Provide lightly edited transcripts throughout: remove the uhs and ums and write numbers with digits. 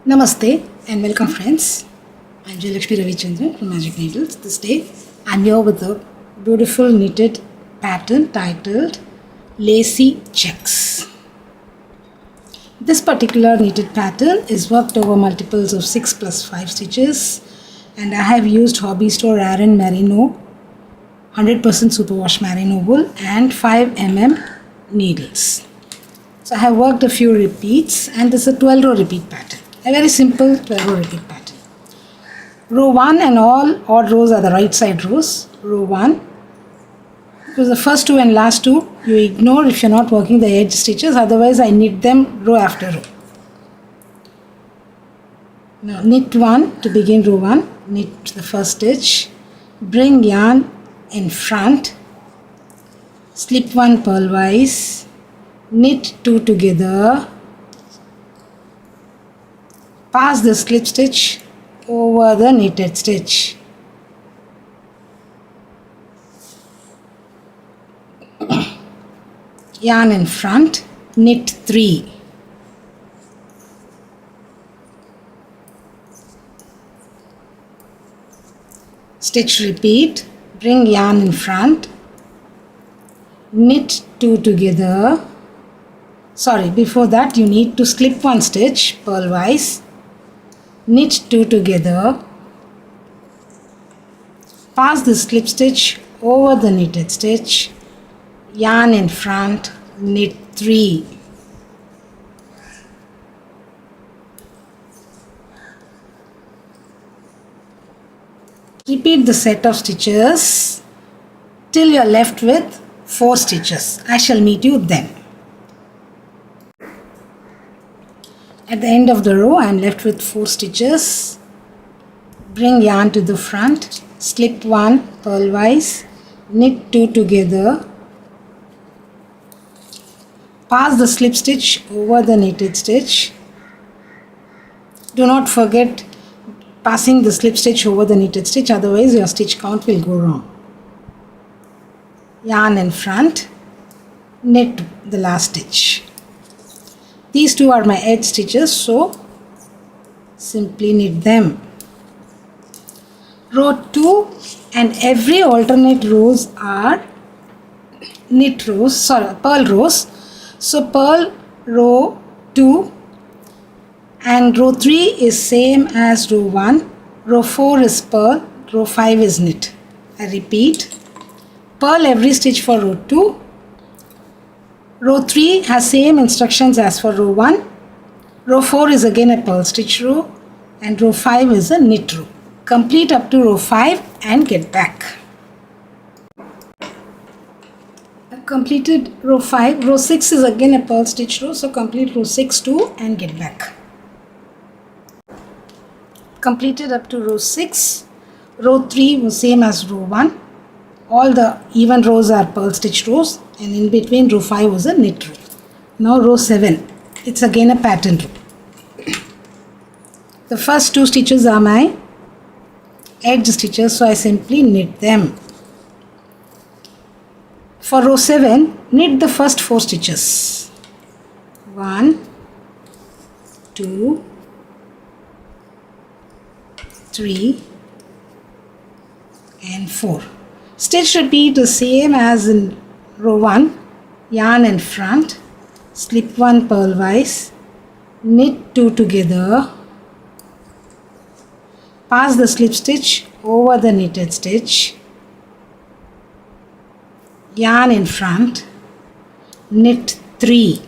Namaste and welcome friends. I'm Jayalakshmi Ravichandran from Magic Needles. This day I'm here with a beautiful knitted pattern titled Lacy Checks. This particular knitted pattern is worked over multiples of 6 plus 5 stitches, and I have used Hobby Store Aran Merino 100% superwash merino wool and 5 needles. So I have worked a few repeats, and this is a 12 row repeat pattern. A very simple 12 row repeat pattern. Row 1 and all odd rows are the right side rows. Row 1, because the first two and last two you ignore if you're not working the edge stitches, otherwise I knit them row after row. Now knit 1 to begin row 1, knit the first stitch, bring yarn in front, slip 1 purlwise, knit 2 together, pass the slip stitch over the knitted stitch. Yarn in front, knit 3. Stitch repeat, bring yarn in front, knit 2 together. Before that you need to slip 1 stitch purlwise, knit 2 together, pass the slip stitch over the knitted stitch, yarn in front, knit 3. Repeat the set of stitches till you are left with 4 stitches. I shall meet you then. At the end of the row I am left with 4 stitches. Bring yarn to the front, slip 1 purlwise, knit 2 together, pass the slip stitch over the knitted stitch. Do not forget passing the slip stitch over the knitted stitch, otherwise your stitch count will go wrong. Yarn in front, knit the last stitch. These two are my edge stitches, so simply knit them. Row 2 and every alternate rows are purl rows. So purl row 2 and row 3 is same as row 1. Row 4 is purl, row 5 is knit. I repeat, purl every stitch for row 2. Row 3 has same instructions as for row 1. Row 4 is again a purl stitch row, and row 5 is a knit row. Complete up to row 5 and get back. I've completed row 5. Row 6 is again a purl stitch row, so complete row 6 too and get back. Completed up to row 6. Row 3 was same as row 1. All the even rows are purl stitch rows, and in between row 5 was a knit row. Now row 7, it's again a pattern row. The first 2 stitches are my edge stitches, so I simply knit them. For row 7, knit the first 4 stitches. 1, 2, 3 and 4. Stitch repeat the same as in row 1. Yarn in front, slip 1 purlwise, knit 2 together, pass the slip stitch over the knitted stitch, yarn in front, knit 3.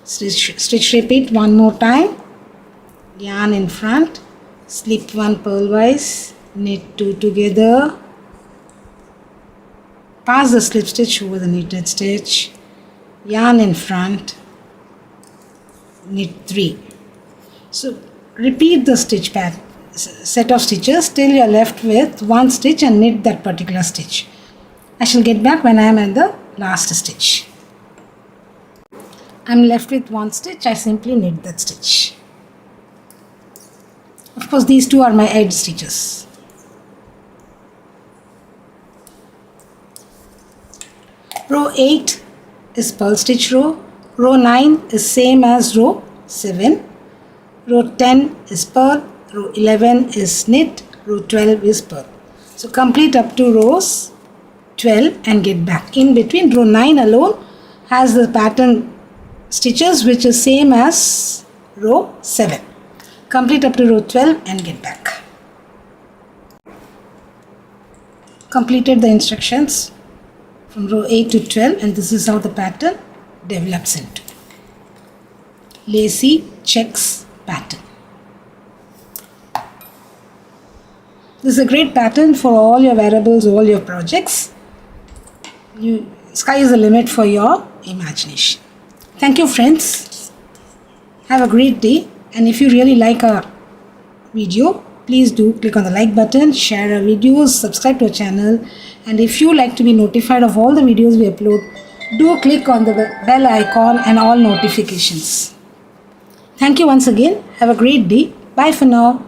Stitch repeat one more time. Yarn in front, slip 1 purlwise, knit 2 together, pass the slip stitch over the knitted stitch, yarn in front, knit 3. So repeat the set of stitches till you are left with 1 stitch and knit that particular stitch. I shall get back when I am at the last stitch. I am left with 1 stitch, I simply knit that stitch. Of course, these two are my edge stitches. Row 8 is purl stitch row. Row 9 is same as row 7. Row 10 is purl. Row 11 is knit. Row 12 is purl. So complete up to rows 12 and get back. In between, row 9 alone has the pattern stitches which is same as row 7. Complete up to row 12 and get back. Completed the instructions from row 8 to 12, and this is how the pattern develops into. Lacy checks pattern. This is a great pattern for all your wearables, all your projects. Sky is the limit for your imagination. Thank you, friends. Have a great day. And if you really like our video, please do click on the like button, share our videos, subscribe to our channel. And if you like to be notified of all the videos we upload, do click on the bell icon and all notifications. Thank you once again. Have a great day. Bye for now.